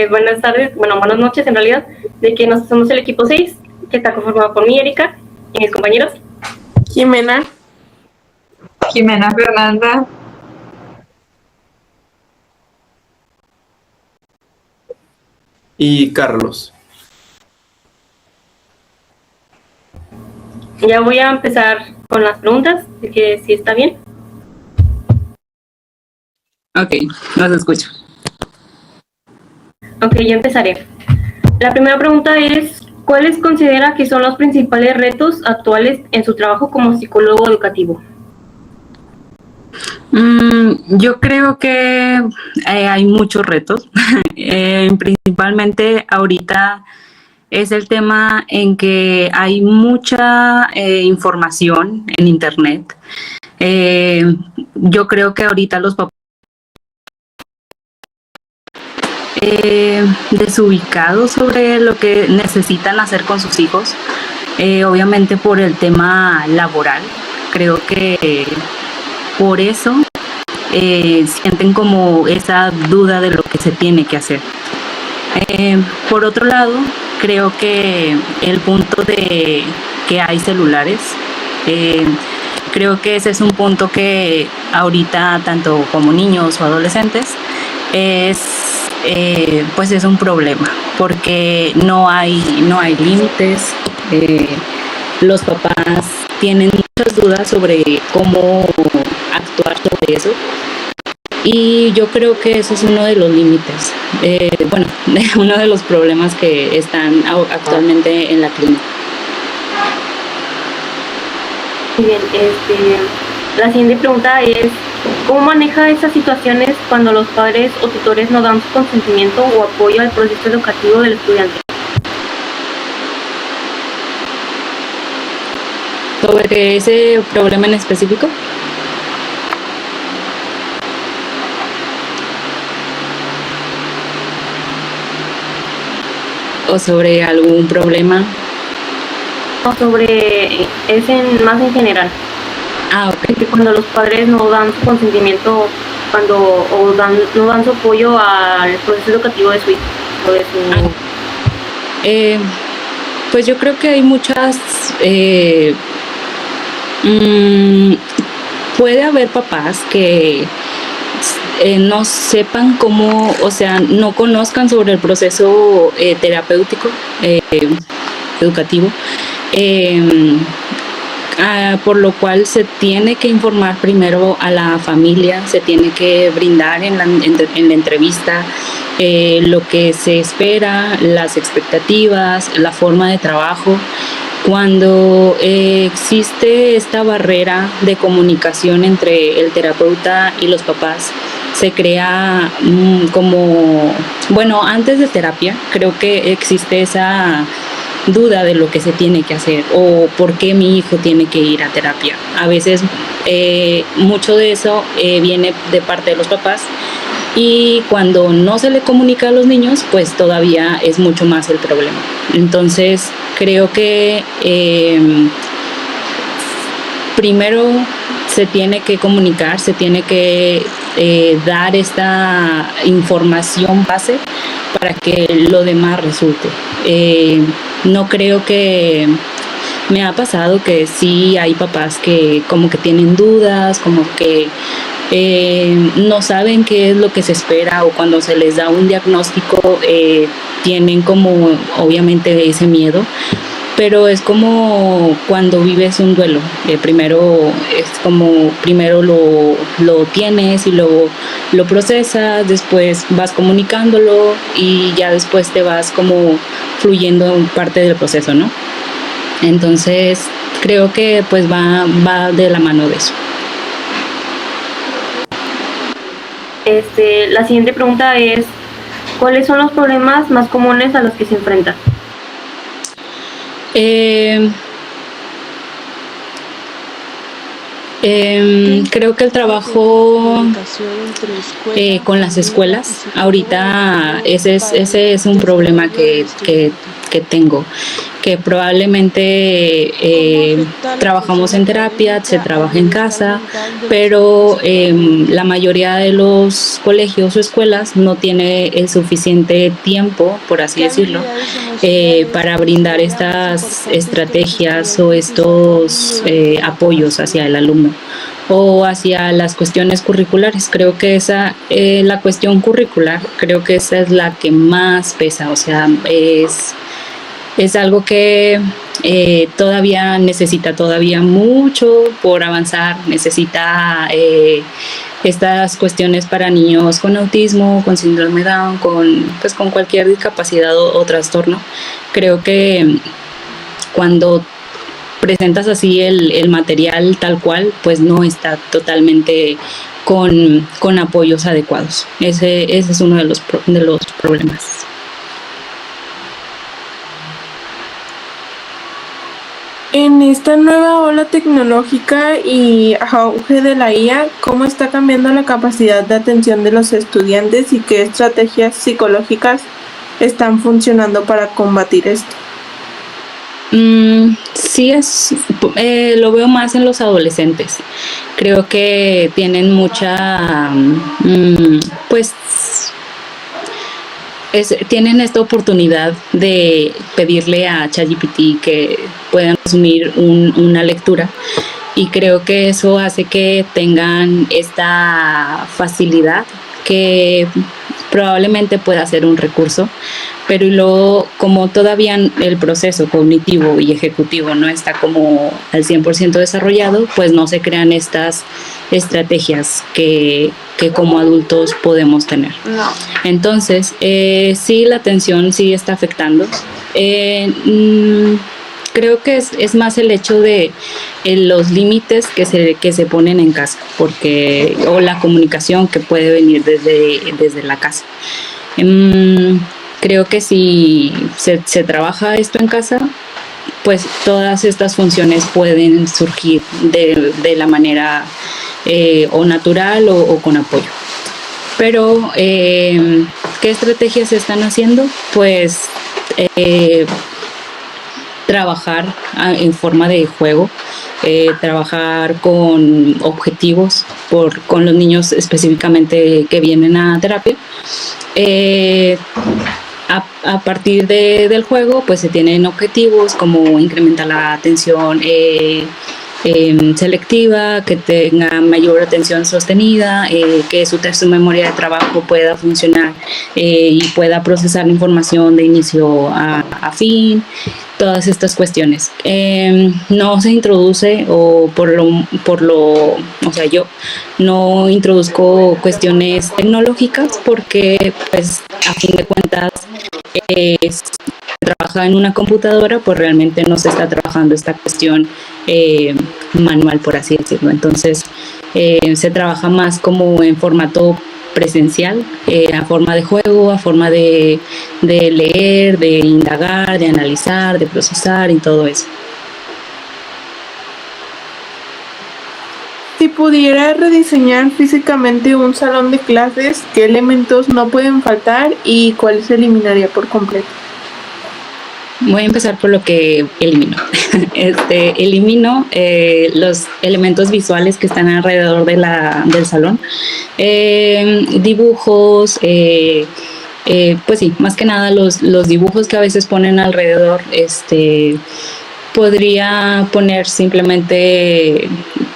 Buenas tardes, bueno, buenas noches en realidad, de que nos somos el equipo 6, que está conformado por mí, Erika, y mis compañeros. Jimena. Jimena Fernanda. Y Carlos. Ya voy a empezar con las preguntas, de que si está bien. Ok, los escucho. Ok, ya empezaré. La primera pregunta es, ¿cuáles considera que son los principales retos actuales en su trabajo como psicólogo educativo? Yo creo que hay muchos retos. Principalmente ahorita es el tema en que hay mucha información en internet. Yo creo que ahorita los papás desubicados sobre lo que necesitan hacer con sus hijos, obviamente por el tema laboral. Creo que por eso sienten como esa duda de lo que se tiene que hacer. Por otro lado, creo que el punto de que hay celulares, creo que ese es un punto que ahorita tanto como niños o adolescentes pues es un problema porque no hay límites. Los papás tienen muchas dudas sobre cómo actuar sobre eso. Y yo creo que eso es uno de los límites, uno de los problemas que están actualmente en la clínica. Muy bien, la siguiente pregunta es, ¿cómo maneja esas situaciones cuando los padres o tutores no dan su consentimiento o apoyo al proceso educativo del estudiante? ¿Sobre ese problema en específico? ¿O sobre algún problema? O sobre, más en general. Ok. Que cuando los padres no dan su consentimiento, no dan su apoyo al proceso educativo de su hijo o de su... Pues yo creo que hay muchas... puede haber papás que no sepan cómo, o sea, no conozcan sobre el proceso terapéutico, educativo, por lo cual se tiene que informar primero a la familia, se tiene que brindar en la entrevista lo que se espera, las expectativas, la forma de trabajo. Cuando existe esta barrera de comunicación entre el terapeuta y los papás, se crea antes de terapia, creo que existe esa duda de lo que se tiene que hacer o por qué mi hijo tiene que ir a terapia. A veces mucho de eso viene de parte de los papás y cuando no se le comunica a los niños, pues todavía es mucho más el problema. Entonces, creo que primero se tiene que comunicar, se tiene que dar esta información base para que lo demás resulte. No creo que... Me ha pasado que sí hay papás que como que tienen dudas, como que no saben qué es lo que se espera o cuando se les da un diagnóstico tienen como obviamente ese miedo, pero es como cuando vives un duelo, primero lo tienes y lo procesas, después vas comunicándolo y ya después te vas como fluyendo en parte del proceso, ¿no? Entonces creo que pues va de la mano de eso. La siguiente pregunta es, ¿cuáles son los problemas más comunes a los que se enfrentan? Creo que el trabajo con las escuelas, ahorita ese es un problema que tengo, que probablemente trabajamos en terapia, se trabaja en casa, pero la mayoría de los colegios o escuelas no tiene el suficiente tiempo, por así decirlo, para brindar estas estrategias o estos apoyos hacia el alumno o hacia las cuestiones curriculares. Creo que la cuestión curricular, creo que esa es la que más pesa, o sea, es algo que todavía necesita todavía mucho por avanzar, necesita estas cuestiones para niños con autismo, con síndrome Down, con cualquier discapacidad o trastorno. Creo que cuando presentas así el material tal cual, pues no está totalmente con apoyos adecuados. Ese es uno de los problemas. En esta nueva ola tecnológica y auge de la IA, ¿cómo está cambiando la capacidad de atención de los estudiantes y qué estrategias psicológicas están funcionando para combatir esto? Sí, lo veo más en los adolescentes. Creo que tienen mucha, tienen esta oportunidad de pedirle a ChatGPT que puedan asumir una lectura, y creo que eso hace que tengan esta facilidad que probablemente pueda ser un recurso, pero luego, como todavía el proceso cognitivo y ejecutivo no está como al 100% desarrollado, pues no se crean estas estrategias que como adultos podemos tener. No. Entonces, sí, la atención sí está afectando. Creo que es más el hecho de los límites que se ponen en casa, o la comunicación que puede venir desde la casa. Creo que si se trabaja esto en casa, pues todas estas funciones pueden surgir de la manera o natural o con apoyo. Pero, ¿qué estrategias se están haciendo? Pues trabajar en forma de juego, trabajar con objetivos con los niños específicamente que vienen a terapia. A partir del juego, pues se tienen objetivos como incrementar la atención selectiva, que tenga mayor atención sostenida, que su memoria de trabajo pueda funcionar y pueda procesar la información de inicio a fin, todas estas cuestiones. No se introduce, o sea, yo no introduzco cuestiones tecnológicas porque, pues, a fin de cuentas, trabaja en una computadora, pues realmente no se está trabajando esta cuestión manual, por así decirlo. Entonces, se trabaja más como en formato presencial, a forma de juego, a forma de leer, de indagar, de analizar, de procesar y todo eso. Si pudiera rediseñar físicamente un salón de clases, ¿qué elementos no pueden faltar y cuáles eliminaría por completo? Voy a empezar por lo que elimino. Elimino los elementos visuales que están alrededor del salón. Dibujos, pues sí, más que nada los dibujos que a veces ponen alrededor. Podría poner simplemente,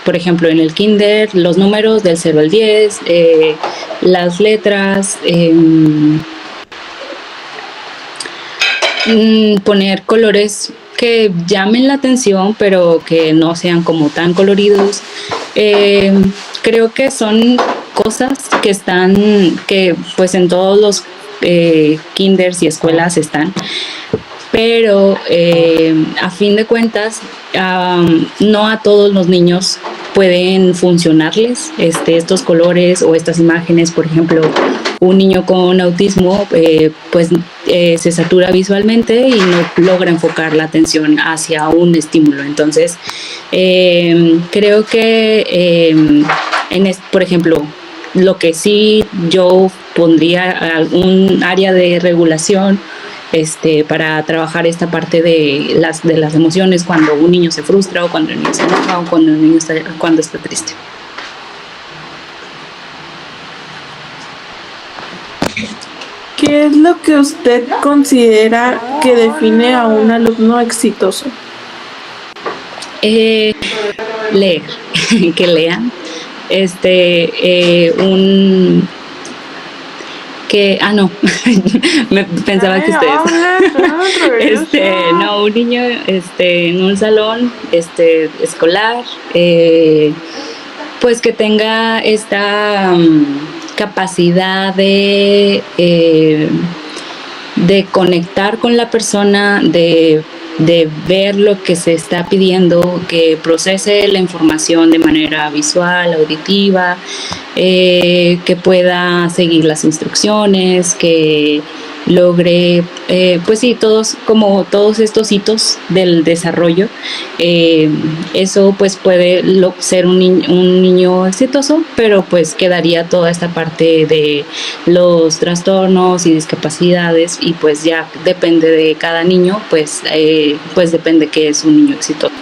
por ejemplo, en el kinder, los números del 0 al 10, las letras, poner colores que llamen la atención, pero que no sean como tan coloridos. Creo que son cosas que pues en todos los kinders y escuelas están, pero a fin de cuentas no a todos los niños pueden funcionarles estos colores o estas imágenes. Por ejemplo, un niño con autismo pues se satura visualmente y no logra enfocar la atención hacia un estímulo. Entonces, creo que por ejemplo, lo que sí yo pondría algún área de regulación para trabajar esta parte de las emociones cuando un niño se frustra o cuando el niño se enoja o cuando el niño cuando está triste. ¿Qué es lo que usted considera que define a un alumno exitoso? Leer, que lean. No, pensaba que ustedes. No, un niño en un salón escolar, pues que tenga esta capacidad de conectar con la persona, de ver lo que se está pidiendo, que procese la información de manera visual, auditiva, que pueda seguir las instrucciones, que logre, pues sí, todos estos hitos del desarrollo. Eso pues puede ser un niño exitoso, pero pues quedaría toda esta parte de los trastornos y discapacidades, y pues ya depende de cada niño, pues depende que es un niño exitoso.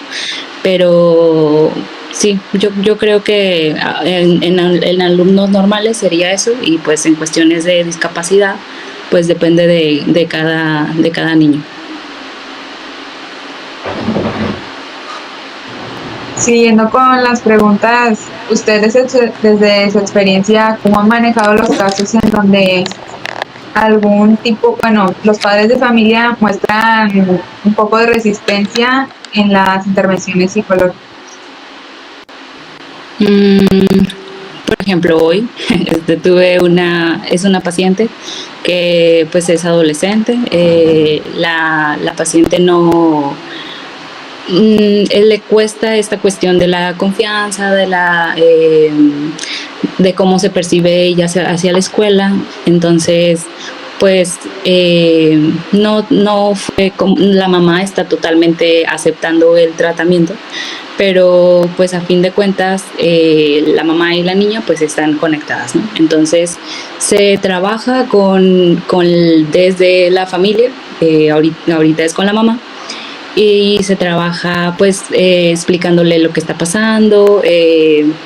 Pero sí, yo creo que en alumnos normales sería eso, y pues en cuestiones de discapacidad pues depende de cada niño. Siguiendo con las preguntas, ustedes desde su experiencia, ¿cómo han manejado los casos en donde los padres de familia muestran un poco de resistencia en las intervenciones psicológicas? Por ejemplo, hoy es una paciente que pues es adolescente. La paciente no le cuesta esta cuestión de la confianza, de cómo se percibe ella hacia la escuela. Entonces pues no fue como la mamá está totalmente aceptando el tratamiento, pero pues a fin de cuentas la mamá y la niña pues están conectadas, ¿no? Entonces se trabaja desde la familia, ahorita es con la mamá, y se trabaja pues explicándole lo que está pasando,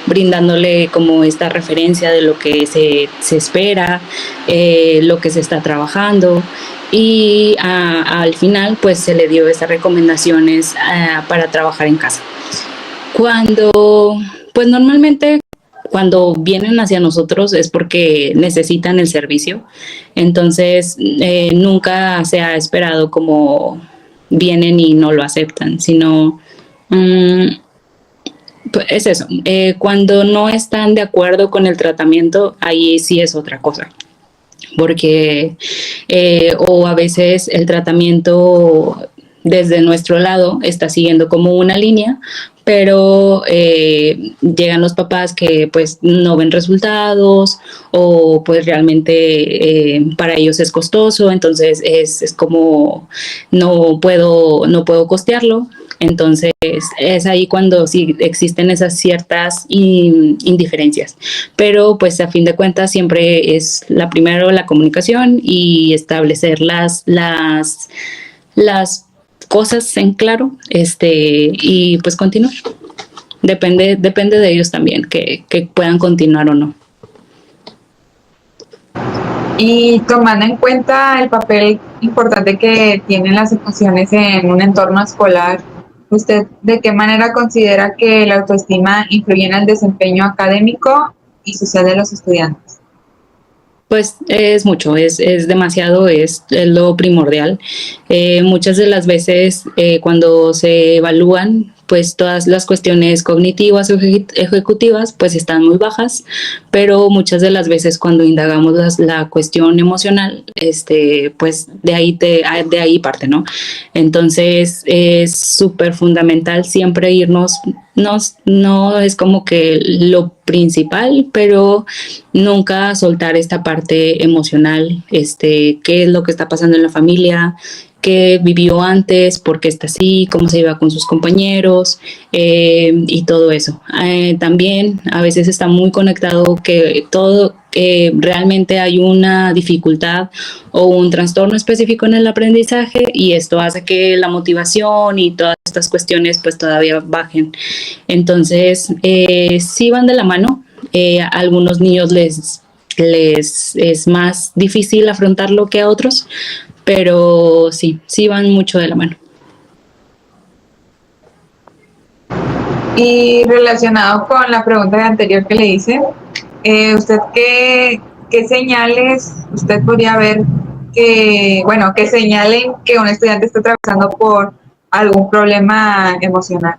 brindándole como esta referencia de lo que se espera, lo que se está trabajando, y al final pues se le dio estas recomendaciones para trabajar en casa. Pues normalmente cuando vienen hacia nosotros es porque necesitan el servicio, entonces nunca se ha esperado como vienen y no lo aceptan, sino pues es eso. Cuando no están de acuerdo con el tratamiento, ahí sí es otra cosa, porque o a veces el tratamiento desde nuestro lado está siguiendo como una línea, pero llegan los papás que pues no ven resultados, o pues realmente para ellos es costoso, entonces es como no puedo costearlo. Entonces es ahí cuando sí existen esas ciertas indiferencias, pero pues a fin de cuentas siempre es primero la comunicación y establecer las cosas en claro, y pues continuar. Depende de ellos también que puedan continuar o no. Y tomando en cuenta el papel importante que tienen las emociones en un entorno escolar, ¿usted de qué manera considera que la autoestima influye en el desempeño académico y social de los estudiantes? Pues es mucho, es demasiado, es lo primordial. Muchas de las veces cuando se evalúan, pues todas las cuestiones cognitivas o ejecutivas pues están muy bajas, pero muchas de las veces cuando indagamos la cuestión emocional, pues de ahí parte, ¿no? Entonces es súper fundamental siempre irnos, no es como que lo principal, pero nunca soltar esta parte emocional, qué es lo que está pasando en la familia, qué vivió antes, por qué está así, cómo se lleva con sus compañeros y todo eso. También a veces está muy conectado que realmente hay una dificultad o un trastorno específico en el aprendizaje y esto hace que la motivación y todas estas cuestiones pues todavía bajen. Entonces, sí van de la mano. A algunos niños les es más difícil afrontarlo que a otros, pero sí van mucho de la mano. Y relacionado con la pregunta anterior que le hice, ¿usted qué señales usted podría ver que señalen que un estudiante está atravesando por algún problema emocional?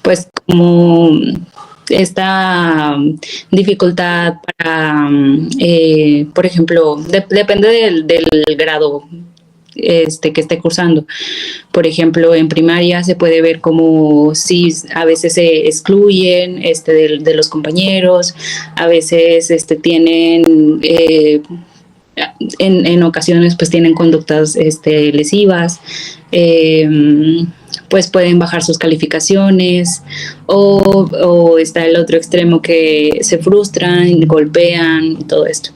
Pues como esta dificultad para, por ejemplo, depende del grado que esté cursando. Por ejemplo, en primaria se puede ver como si a veces se excluyen de los compañeros, a veces tienen en ocasiones pues tienen conductas lesivas, pues pueden bajar sus calificaciones o está el otro extremo que se frustran, golpean y todo esto.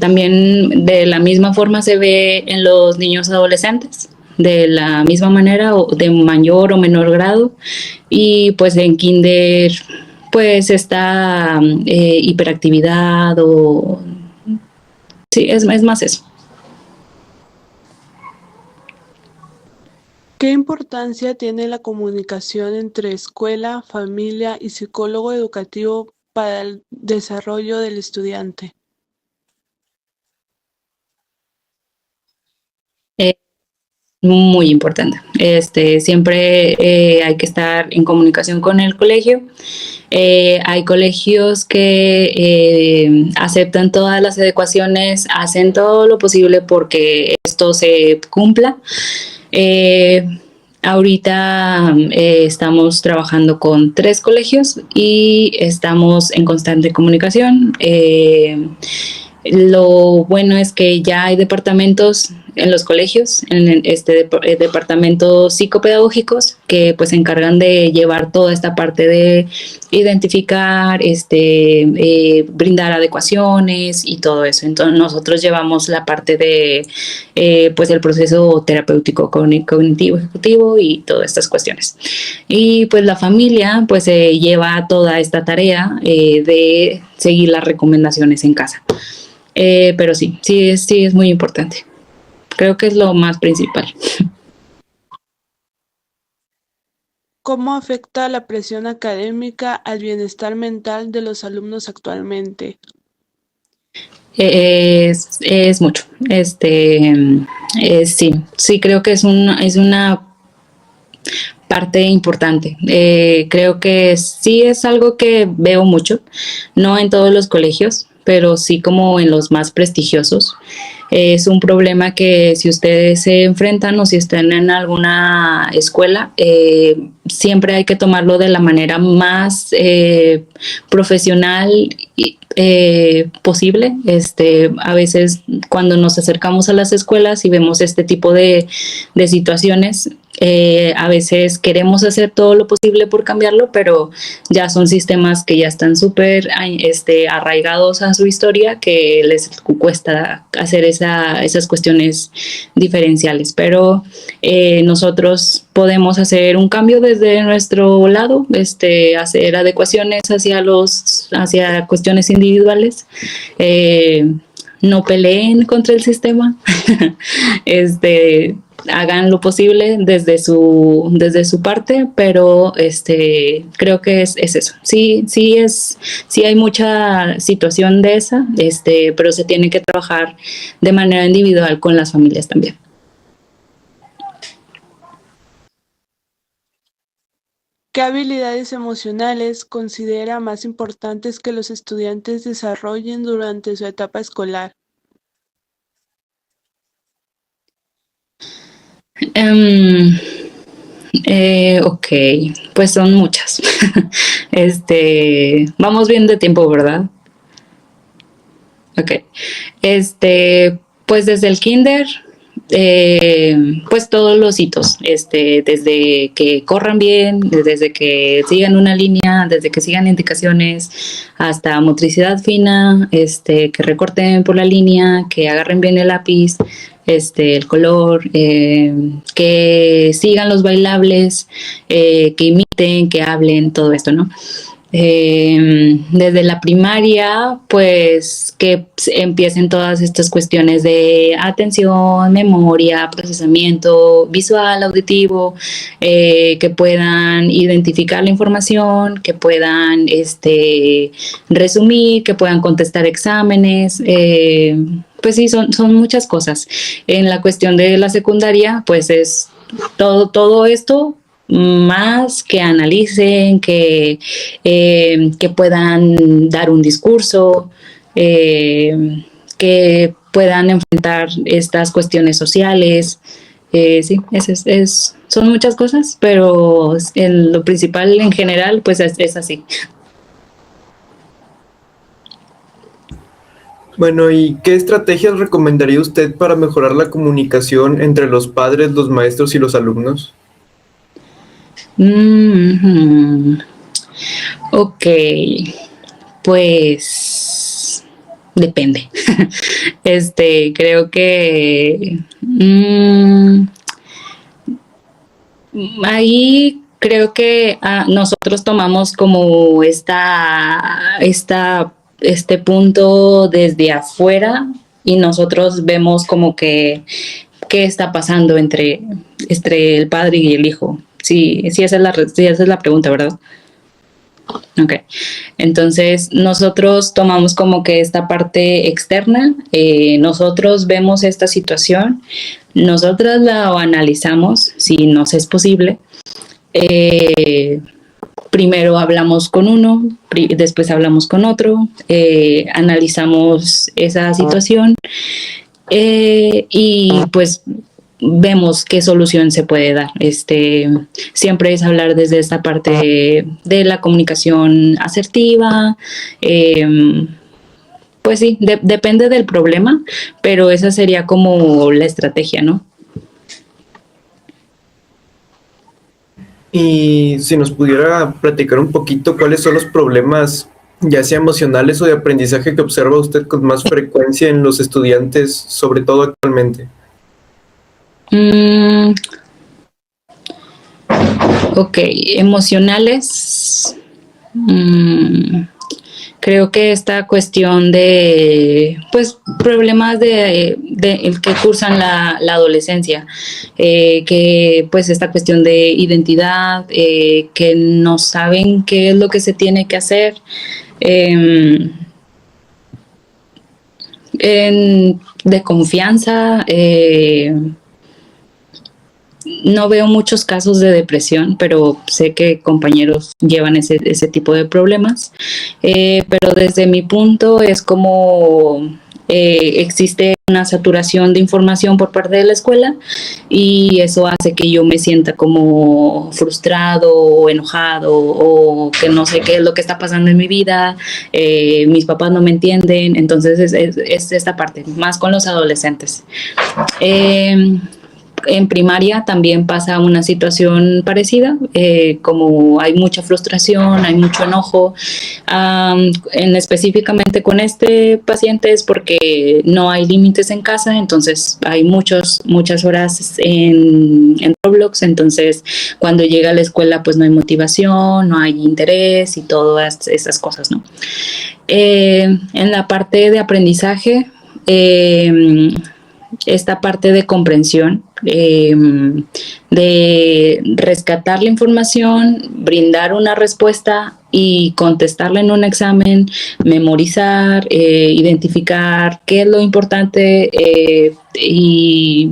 También de la misma forma se ve en los niños adolescentes, de la misma manera o de mayor o menor grado, y pues en kinder pues esta hiperactividad o sí, es más eso. ¿Qué importancia tiene la comunicación entre escuela, familia y psicólogo educativo para el desarrollo del estudiante? Muy importante. Siempre hay que estar en comunicación con el colegio. Hay colegios que aceptan todas las adecuaciones, hacen todo lo posible porque esto se cumpla. Ahorita estamos trabajando con 3 colegios y estamos en constante comunicación. Lo bueno es que ya hay departamentos en los colegios, en departamentos psicopedagógicos que pues se encargan de llevar toda esta parte de identificar, brindar adecuaciones y todo eso. Entonces nosotros llevamos la parte de pues el proceso terapéutico cognitivo ejecutivo y todas estas cuestiones. Y pues la familia pues lleva toda esta tarea de seguir las recomendaciones en casa. Pero sí es muy importante. Creo que es lo más principal. ¿Cómo afecta la presión académica al bienestar mental de los alumnos actualmente? Es mucho. Sí, creo que es una parte importante. Creo que sí es algo que veo mucho, no en todos los colegios, pero sí como en los más prestigiosos. Es un problema que si ustedes se enfrentan o si están en alguna escuela, siempre hay que tomarlo de la manera más profesional y posible. A veces cuando nos acercamos a las escuelas y vemos este tipo de situaciones, a veces queremos hacer todo lo posible por cambiarlo, pero ya son sistemas que ya están súper arraigados a su historia, que les cuesta hacer esas cuestiones diferenciales. Pero nosotros podemos hacer un cambio desde nuestro lado, hacer adecuaciones hacia cuestiones individuales. No peleen contra el sistema. Hagan lo posible desde su parte, pero creo que es eso. Sí hay mucha situación de esa, pero se tiene que trabajar de manera individual con las familias también. ¿Qué habilidades emocionales considera más importantes que los estudiantes desarrollen durante su etapa escolar? Ok, pues son muchas. Vamos bien de tiempo, ¿verdad? Ok. Pues desde el kinder, pues todos los hitos, desde que corran bien, desde que sigan una línea, desde que sigan indicaciones, hasta motricidad fina, que recorten por la línea, que agarren bien el lápiz, el color, que sigan los bailables, que imiten, que hablen, todo esto, ¿no? Desde la primaria, pues que empiecen todas estas cuestiones de atención, memoria, procesamiento visual, auditivo, que puedan identificar la información, que puedan resumir, que puedan contestar exámenes. Pues sí, son muchas cosas. En la cuestión de la secundaria, pues es todo esto, más que analicen, que puedan dar un discurso, que puedan enfrentar estas cuestiones sociales. Sí, son muchas cosas, pero lo principal en general, pues es así. Bueno, ¿y qué estrategias recomendaría usted para mejorar la comunicación entre los padres, los maestros y los alumnos? Ok, pues depende. Creo que ahí creo que nosotros tomamos como este punto desde afuera y nosotros vemos como que qué está pasando entre el padre y el hijo. Sí, esa es la pregunta, ¿verdad? Ok, entonces nosotros tomamos como que esta parte externa, nosotros vemos esta situación, nosotras la analizamos, si nos es posible, primero hablamos con uno, después hablamos con otro, analizamos esa situación y pues vemos qué solución se puede dar. Siempre es hablar desde esta parte de la comunicación asertiva. Pues sí, depende del problema, pero esa sería como la estrategia, ¿no? Y si nos pudiera platicar un poquito cuáles son los problemas, ya sea emocionales o de aprendizaje, que observa usted con más frecuencia en los estudiantes, sobre todo actualmente. Ok, emocionales. Creo que esta cuestión de, pues, problemas de que cursan la adolescencia, que pues esta cuestión de identidad, que no saben qué es lo que se tiene que hacer, de confianza. No veo muchos casos de depresión, pero sé que compañeros llevan ese tipo de problemas. Pero desde mi punto es como existe una saturación de información por parte de la escuela y eso hace que yo me sienta como frustrado o enojado o que no sé qué es lo que está pasando en mi vida, mis papás no me entienden, entonces es esta parte, más con los adolescentes. En primaria también pasa una situación parecida, como hay mucha frustración, hay mucho enojo, específicamente con este paciente es porque no hay límites en casa, entonces hay muchas horas en Roblox, entonces cuando llega a la escuela pues no hay motivación, no hay interés y todas esas cosas, ¿no? En la parte de aprendizaje, esta parte de comprensión, de rescatar la información, brindar una respuesta y contestarla en un examen, memorizar, identificar qué es lo importante y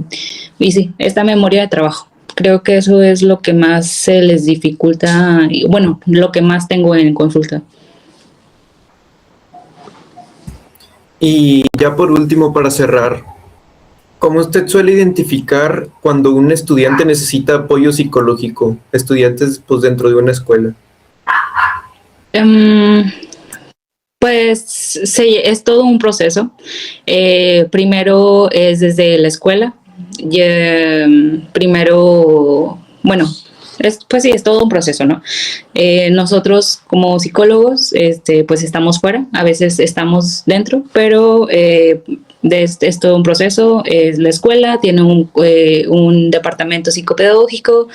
sí, esta memoria de trabajo. Creo que eso es lo que más se les dificulta, bueno, lo que más tengo en consulta. Y ya por último, para cerrar, ¿cómo usted suele identificar cuando un estudiante necesita apoyo psicológico? Estudiantes pues dentro de una escuela. Pues sí, es todo un proceso. Primero es desde la escuela. Primero, bueno, pues sí, es todo un proceso, ¿no? Nosotros como psicólogos, pues estamos fuera, a veces estamos dentro, pero es todo un proceso. La escuela tiene un departamento psicopedagógico,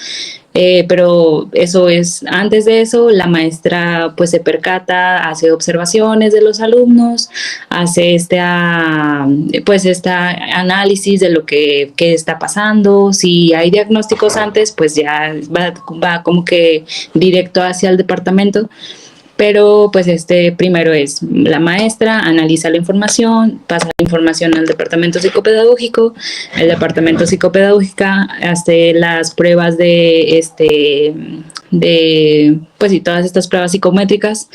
pero eso es, antes de eso, la maestra pues se percata, hace observaciones de los alumnos, hace pues análisis de lo que está pasando. Si hay diagnósticos antes, pues ya va como que directo hacia el departamento. Pero pues primero es la maestra, analiza la información, pasa la información al departamento psicopedagógico, el departamento psicopedagógica hace las pruebas pues sí, todas estas pruebas psicométricas.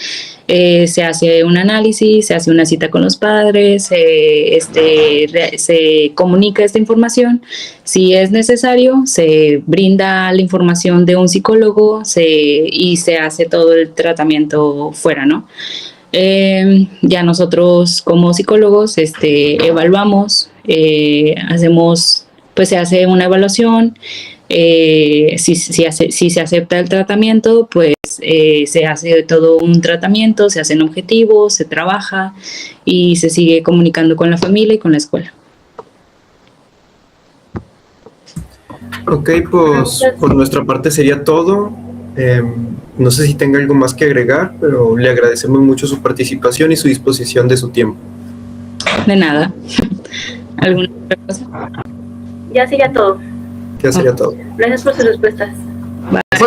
Se hace un análisis, se hace una cita con los padres, se comunica esta información. Si es necesario, se brinda la información de un psicólogo y se hace todo el tratamiento fuera, ¿no? Ya nosotros como psicólogos evaluamos, pues se hace una evaluación. Si se acepta el tratamiento, pues se hace todo un tratamiento, se hacen objetivos, se trabaja y se sigue comunicando con la familia y con la escuela. Ok, pues por nuestra parte sería todo. No sé si tenga algo más que agregar, pero le agradecemos mucho su participación y su disposición de su tiempo. De nada. ¿Alguna otra cosa? Ya sería todo. Ya sería todo. Gracias por sus respuestas. Muchas